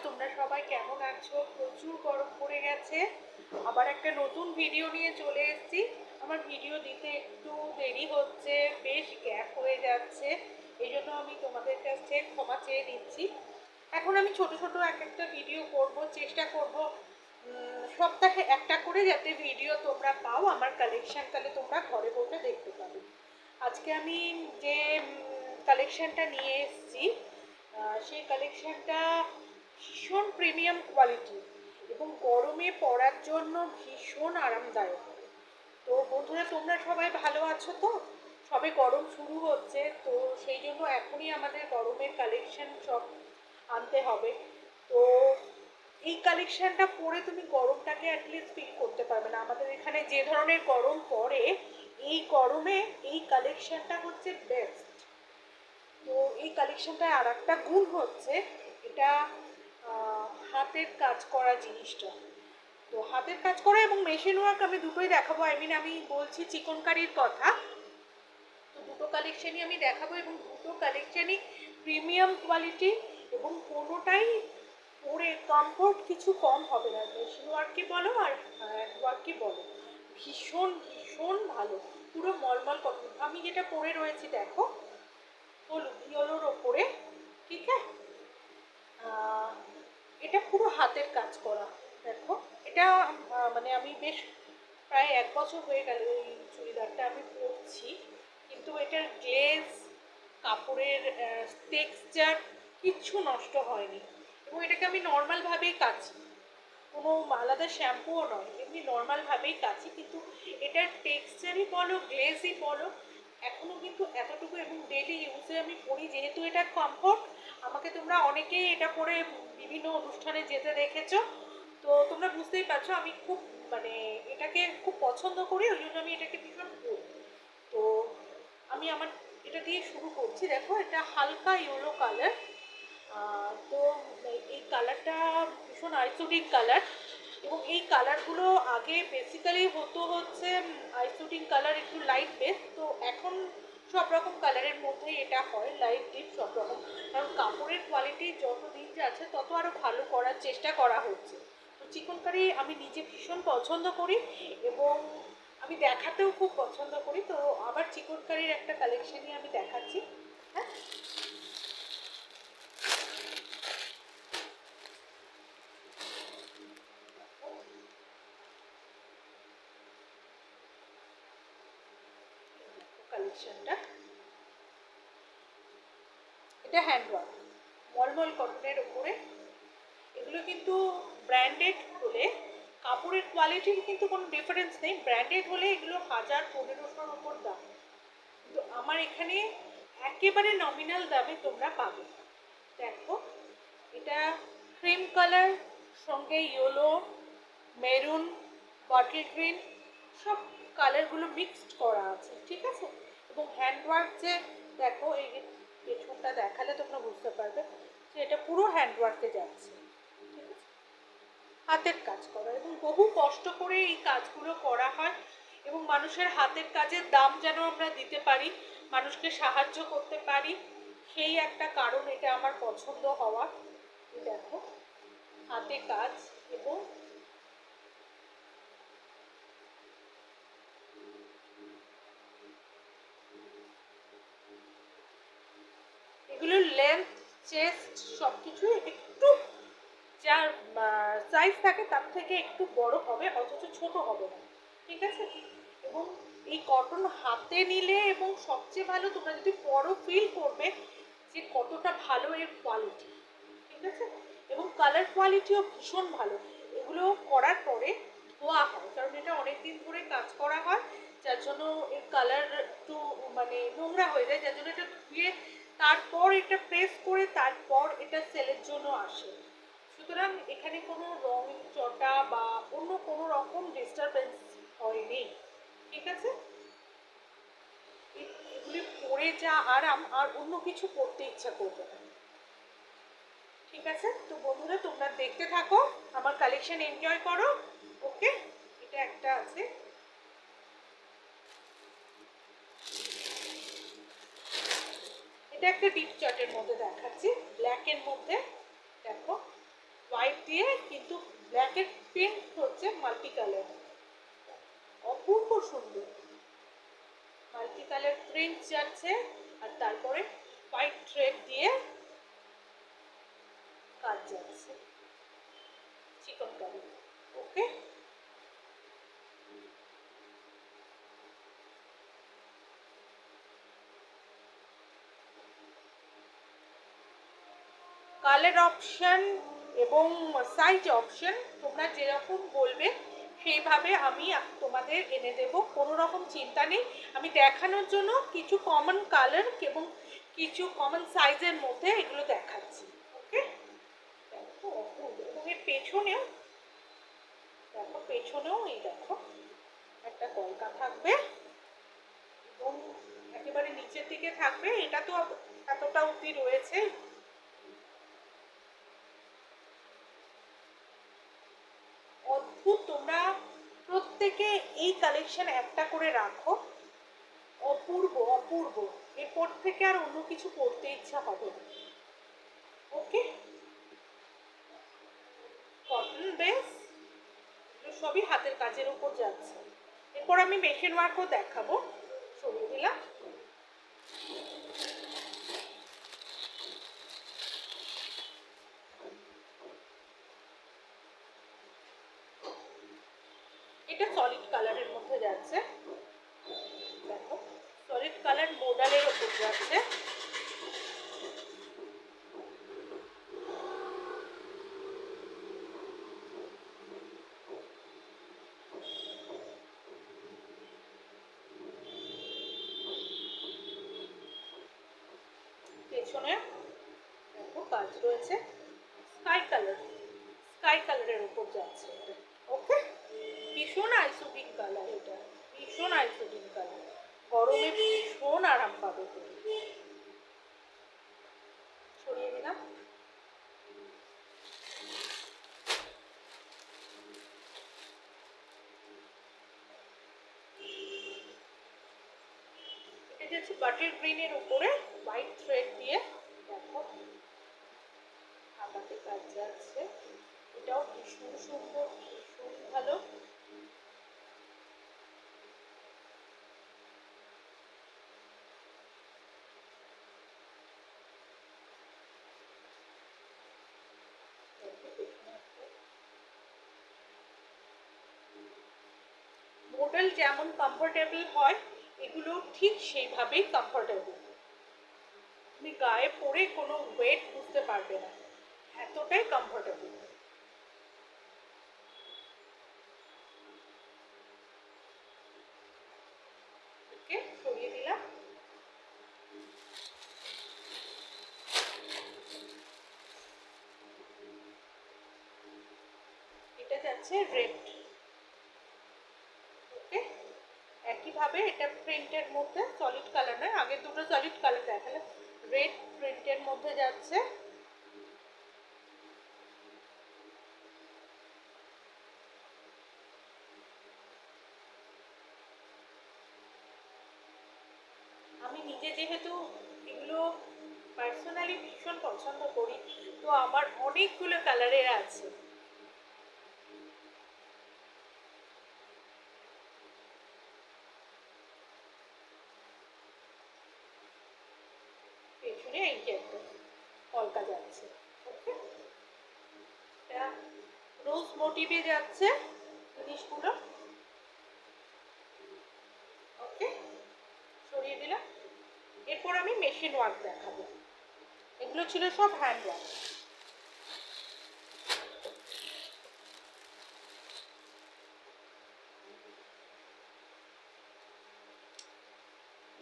তোমরা সবাই কেমন আছো? প্রচুর গরম পড়ে গেছে। আবার একটা নতুন ভিডিও নিয়ে চলে এসেছি। আমার ভিডিও দিতে একটু দেরি হচ্ছে, বেশ গ্যাপ হয়ে যাচ্ছে, এই জন্য আমি তোমাদের কাছে ক্ষমা চেয়ে নিচ্ছি। এখন আমি ছোট ছোট এক একটা ভিডিও করব, চেষ্টা করব সপ্তাহে একটা করে যাতে ভিডিও তোমরা পাও আমার কালেকশন, তাহলে তোমরা ঘরে বসে দেখতে পাবে। আজকে আমি যে কালেকশনটা নিয়ে এসেছি সেই কালেকশনটা ভীষণ প্রিমিয়াম কোয়ালিটি এবং গরমে পরার জন্য ভীষণ আরামদায়ক। তো বন্ধুরা, তোমরা সবাই ভালো আছো তো? সবে গরম শুরু হচ্ছে, তো সেই জন্য এখনই আমাদের গরমের কালেকশন সব আনতে হবে। তো এই কালেকশনটা পরে তুমি গরমটাকে অ্যাটলিস্ট ফিল করতে পারবে না। আমাদের এখানে যে ধরনের গরম পড়ে, এই গরমে এই কালেকশনটা হচ্ছে বেস্ট। তো এই কালেকশনটায় আর একটা গুণ হচ্ছে, এটা হাতের কাজ করা জিনিসটা। তো হাতের কাজ করা এবং মেশিন ওয়ার্ক আমি দুটোই দেখাবো। আমি বলছি চিকনকারির কথা। তো দুটো কালেকশনই আমি দেখাবো এবং দুটো কালেকশনই প্রিমিয়াম কোয়ালিটি এবং কোনোটাই পরে কমফোর্ট কিছু কম হবে না। মেশিন ওয়ার্কই বলো আর হ্যান্ড ওয়ার্কই বলো, ভীষণ ভীষণ ভালো, পুরো মলমল কটন। আমি যেটা পরে রয়েছি দেখো, হলুদ ইয়েলোর ওপরে, ঠিক আছে। এটা পুরো হাতের কাজ করা। দেখো এটা মানে আমি বেশ প্রায় 1 বছর হয়ে গেল এই চুড়িদারটা আমি পরছি, কিন্তু এটার গ্লেজ, কাপড়ের টেক্সচার কিচ্ছু নষ্ট হয়নি এবং এটাকে আমি নর্মালভাবেই কাচি, কোনো আলাদা শ্যাম্পুও নয়, এমনি নর্মালভাবেই কাচি, কিন্তু এটার টেক্সচারই বলো, গ্লেজই বলো, এখনও কিন্তু এতটুকু। এবং ডেলি ইউজে আমি পরি, যেহেতু এটা কমফোর্ট। আমাকে তোমরা অনেকেই এটা পরে বিভিন্ন অনুষ্ঠানে যেতে দেখেছো, তো তোমরা বুঝতেই পারছো আমি খুব মানে এটাকে খুব পছন্দ করি, ওই জন্য আমি এটাকে ভীষণ পরি। তো আমি আমার এটা দিয়ে শুরু করছি। দেখো এটা হালকা ইয়েলো কালার। তো এই কালারটা ভীষণ আইসুডিং কালার এবং এই কালারগুলো আগে বেসিক্যালি হচ্ছে আইসুডিং কালার একটু লাইট বেস। তো এখন সব রকম কালারের মধ্যেই এটা হয়, লাইট ডিপ সব রকম, কারণ কাপড়ের কোয়ালিটি যত দিন যাচ্ছে তত আরও ভালো করার চেষ্টা করা হচ্ছে। তো চিকনকারি আমি নিজে ভীষণ পছন্দ করি এবং আমি দেখাতেও খুব পছন্দ করি। তো আবার চিকনকারির একটা কালেকশনই আমি দেখাচ্ছি। হ্যাঁ, কালেকশনটা এটা হ্যান্ডওয়ার্ক, মলমল কটনের ওপরে। এগুলো কিন্তু ব্র্যান্ডেড হলে কাপড়ের কোয়ালিটির কিন্তু কোনো ডিফারেন্স নেই। ব্র্যান্ডেড হলে এগুলো 1000-1500-র ওপর দাম, কিন্তু আমার এখানে একেবারে নমিনাল দামে তোমরা পাবে। দেখো এটা ক্রিম কালার, সঙ্গে ইয়েলো, মেরুন, বটল গ্রিন, সব কালারগুলো মিক্সড করা আছে, ঠিক আছে। এবং হ্যান্ডওয়ার্ক যে দেখো, এই পেছনটা দেখালে তোমরা বুঝতে পারবে যে এটা পুরো হ্যান্ডওয়ার্কে যাচ্ছে, ঠিক আছে। হাতের কাজ করা এবং বহু কষ্ট করে এই কাজগুলো করা হয় এবং মানুষের হাতের কাজের দাম যেন আমরা দিতে পারি, মানুষকে সাহায্য করতে পারি, সেই একটা কারণ এটা আমার পছন্দ হওয়ার। দেখো হাতে কাজ এবং এগুলোর লেন্থ, চেস্ট সব কিছু একটু যার সাইজ থাকে তার থেকে একটু বড় হবে, অথচ ছোট হবে না, ঠিক আছে। এবং এই কটন হাতে নিলে এবং সবচেয়ে ভালো তোমরা যদি পরো ফিল করবে যে কতটা ভালো এর কোয়ালিটি, ঠিক আছে। এবং কালার কোয়ালিটিও ভীষণ ভালো। এগুলো করার পরে ধোয়া হয়, কারণ এটা অনেক দিন ধরে কাজ করা হয়, যার জন্য এর কালার একটু মানে নোংরা হয়ে যায়, যার জন্য এটা ধুয়ে তারপর এটা প্রেস করে তারপর এটা সেলের জন্য আসে। সুতরাং এখানে কোনো রং চটা বা অন্য কোনো রকম ডিস্টারবেন্স হয়নি, ঠিক আছে। এগুলি পরে যা আরাম, আর অন্য কিছু করতে ইচ্ছা করবে না, ঠিক আছে। তো বন্ধুরা, তোমরা দেখতে থাকো, আমার কালেকশন এনজয় করো। ওকে, এটা একটা আছে, এটা একটা ডিপ চটের মধ্যে দেখাচ্ছি, ব্ল্যাকের মধ্যে। দেখো দিয়ে, কিন্তু ব্ল্যাকের প্রিন্ট হচ্ছে মাল্টি কালার, অপূর্ব সুন্দর মাল্টি কালার প্রিন্ট যাচ্ছে। আর তারপরে হোয়াইট থ্রেড দিয়ে কাজ যাচ্ছে, চিকন কারি। ওকে, কালার অপশন এবং সাইজ অপশন তোমরা যেরকম বলবে সেইভাবে আমি তোমাদের এনে দেব, কোনো রকম চিন্তা নেই। আমি দেখানোর জন্য কিছু কমন কালার এবং কিছু কমন সাইজের মধ্যে এগুলো দেখাচ্ছি। ওকে, দেখো অপূর্ব। এবং এর পেছনেও দেখো, পেছনেও এই দেখো একটা কলকা থাকবে এবং একেবারে নিচের দিকে থাকবে। এটা তো এতটা অবধি রয়েছে। অদ্ভুত, তোমরা প্রত্যেকে এই কালেকশন একটা করে রাখো, অপূর্ব অপূর্ব। এরপর থেকে আর অন্য কিছু পড়তে ইচ্ছা হবে না। ওকে, কটন বেস, সবই হাতের কাজের উপর যাচ্ছে। এরপর আমি মেশিন ওয়ার্কও দেখাবো, সরিয়ে দিলাম। এটা সলিড কালারের মধ্যে যাচ্ছে, দেখো সলিড কালার মোডালের ওপর যাচ্ছে। পেছনে দেখো কাজ রয়েছে, স্কাই কালার, স্কাই কালারের উপর যাচ্ছে এটা। ওকে, ভীষণ আইসোডিন কালার, এটা ভীষণ আইসোডিন কালার, গরমে ভীষণ আরাম পাবে তুমি। সরিয়ে দিলাম। এটা হচ্ছে বাটার গ্রিনের উপরে হোয়াইট থ্রেড দিয়ে দেখো হাতাতে কাজ যাচ্ছে। এটাও ভীষণ সুন্দর, ভীষণ ভালো। মডেল যেমন কমফোর্টেবল হয়, এগুলো ঠিক সেইভাবেই কমফোর্টেবল। তুমি গায়ে পরে কোনো ওয়েট বুঝতে পারবে না, এতটাই কমফোর্টেবল। ওকে, সরিয়ে দিলাম। এটা যাচ্ছে রেড। ওকে, একইভাবে এটা প্রিন্টের মধ্যে, সলিড কালার নয়, আগে দুটো সলিড কালার দেখালে, রেড প্রিন্টের মধ্যে যাচ্ছে। আমি নিজে যেহেতু এগুলো পার্সোনালি ভীষণ পছন্দ করি, তো আমার অনেকগুলো কালারের আছে। পেছনে এই যে একটা কলকা যাচ্ছে। ওকে, এটা রোজ মোটিভে যাচ্ছে জিনিসগুলো। ওকে, সরিয়ে দিলাম। এরপর আমি মেশিন ওয়ার্ক দেখাবো। এগুলো ছিল সব hand work.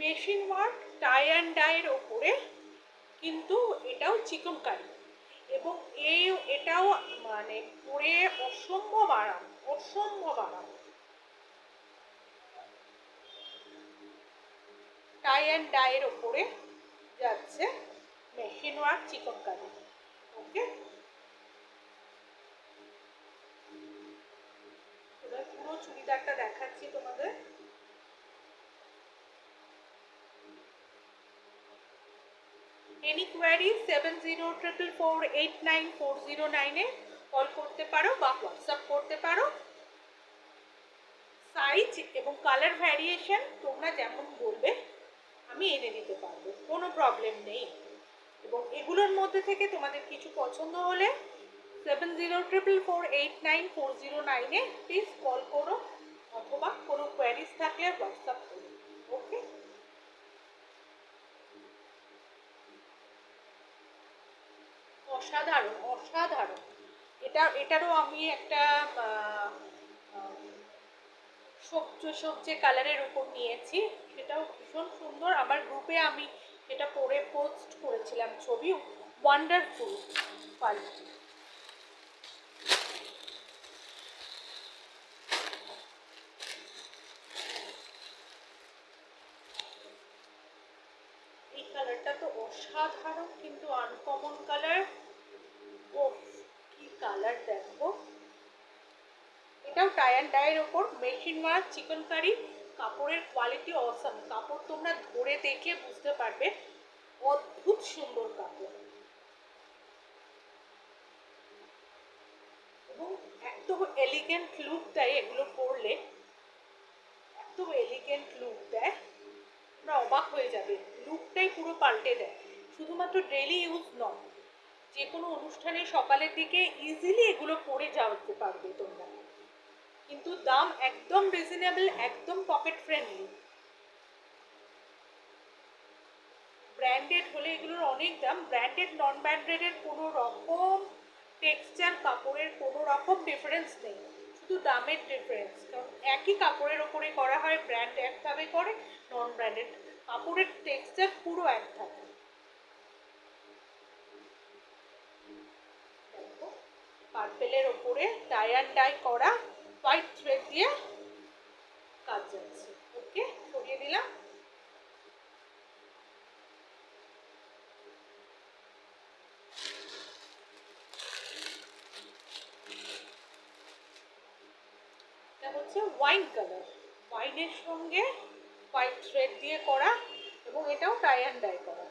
Machine work tie and ডাইয়ের ওপরে, কিন্তু এটাও চিকনকারি, এবং এটাও মানে পরে অসম্ভব আরাম, অসম্ভব আরাম। টাই অ্যান্ড ডাইয়ের ওপরে যাচ্ছে মেশিন ওয়ার্ক চিকনকারি। ওকে, এবার পুরো চুড়িদারটা দেখাচ্ছি তোমাদের। Any queries 7044489409 এ কল করতে পারো বা হোয়াটসঅ্যাপ করতে পারো। সাইজ এবং কালার ভ্যারিয়েশন তোমরা যেমন বলবে আমি এনে দিতে পারবো, কোনো প্রবলেম নেই। এবং এগুলোর মধ্যে থেকে তোমাদের কিছু পছন্দ হলে 7044489409-এ প্লিজ কল করো, অথবা কোনো কোয়ারিজ থাকলে হোয়াটসঅ্যাপ করো। ওকে, অসাধারণ অসাধারণ। এটারও আমি একটা সবজে সবজে কালারের উপর নিয়েছি, সেটাও ভীষণ সুন্দর। আমার গ্রুপে আমি এটা পরে পোস্ট করেছিলাম ছবি, ওয়ান্ডারফুল কোয়ালিটি। এই কালারটা তো অসাধারণ, কিন্তু আনকমন কালার। ও কি কালার দেখো, এটাও টাই অ্যান্ড ডাইয়ের ওপর মেশিন ওয়ার্ক চিকনকারি। কাপড়ের কোয়ালিটি অসাম, কাপড় তোমরা ধরে দেখে বুঝতে পারবে, অদ্ভুত সুন্দর কাপড়। এবং একদম এলিগেন্ট লুক দেয় এগুলো পরলে, একদম এলিগেন্ট লুক দেয়, তোমরা অবাক হয়ে যাবে। লুকটাই পুরো পাল্টে দেয়। শুধুমাত্র ডেইলি ইউজ নয়, যে কোনো অনুষ্ঠানে সকালের দিকে ইজিলি এগুলো পরে যাওয়াতে পারবে তোমরা। কিন্তু দাম একদম রিজনেবল, একদম পকেট ফ্রেন্ডলি। ব্র্যান্ডেড হলে এগুলোর অনেক দাম, ব্র্যান্ডেড নন ব্র্যান্ডেডের কোনো রকম টেক্সচার কাপড়ের কোনো রকম ডিফারেন্স নেই, শুধু দামের ডিফারেন্স। কারণ একই কাপড়ের ওপরে করা হয়, ব্র্যান্ড একভাবে করে, নন ব্র্যান্ডেড কাপড়ের টেক্সচার পুরো এক থাকে। পার্পেলের ওপরে টাই অ্যান্ড ডাই করা হোয়াইট থ্রেড দিয়ে কাজ যাচ্ছে। ওকে, সরিয়ে দিলাম। এটা হচ্ছে ওয়াইন কালার, ওয়াইনের সঙ্গে হোয়াইট থ্রেড দিয়ে করা, এবং এটাও টাই অ্যান্ড ডাই করা।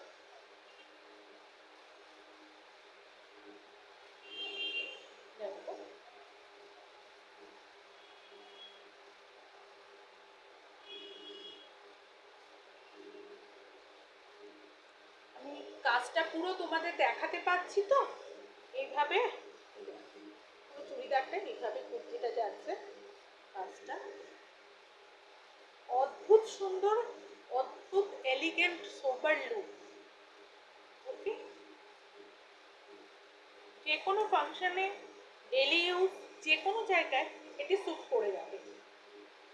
আমি কাজটা পুরো তোমাদের দেখাতে পাচ্ছি তো, এইভাবে পুরো চুড়িদারটা এইভাবে কুর্তিটা যাচ্ছে কাজটা। অদ্ভুত সুন্দর, অদ্ভুত এলিগেন্ট সোবার লুক। ওকে, যে কোনো ফাংশনে, ডেলি ইউজ, যে কোনো জায়গায় এটি স্যুট করে যাবে।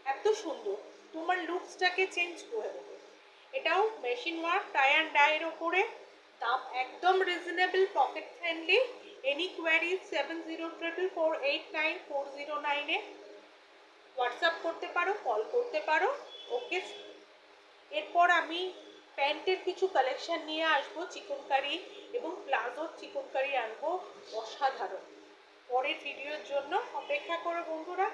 এত সুন্দর, তোমার লুকসটাকে চেঞ্জ করে দেবে। এটাও মেশিন ওয়ার্ক টাই অ্যান্ড ডাইয়ের ওপরে, দাম একদম reasonable, pocket friendly. Any query 7044489409-এ হোয়াটসঅ্যাপ করতে পারো, কল করতে পারো। ওকে, এরপর আমি প্যান্টের কিছু কালেকশন নিয়ে আসবো, চিকনকারি এবং প্লাজোর চিকনকারি আনবো, অসাধারণ। পরের ভিডিওর জন্য অপেক্ষা করো বন্ধুরা।